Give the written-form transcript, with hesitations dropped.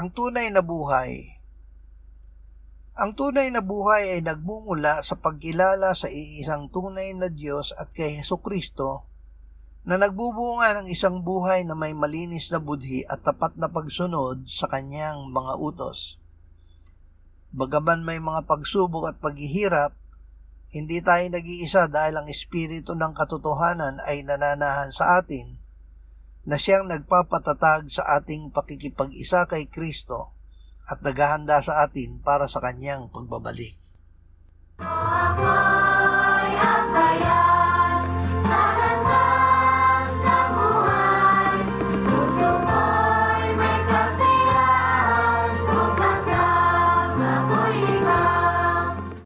Ang tunay na buhay. Ang tunay na buhay ay nagmumula sa pagkilala sa iisang tunay na Diyos at kay Hesukristo na nagbubunga ng isang buhay na may malinis na budhi at tapat na pagsunod sa kanyang mga utos. Bagaman may mga pagsubok at paghihirap, hindi tayo nag-iisa dahil ang Espiritu ng katotohanan ay nananahan sa atin na siyang nagpapatatag sa ating pakikipag-isa kay Kristo at naghahanda sa atin para sa kanyang pagbabalik.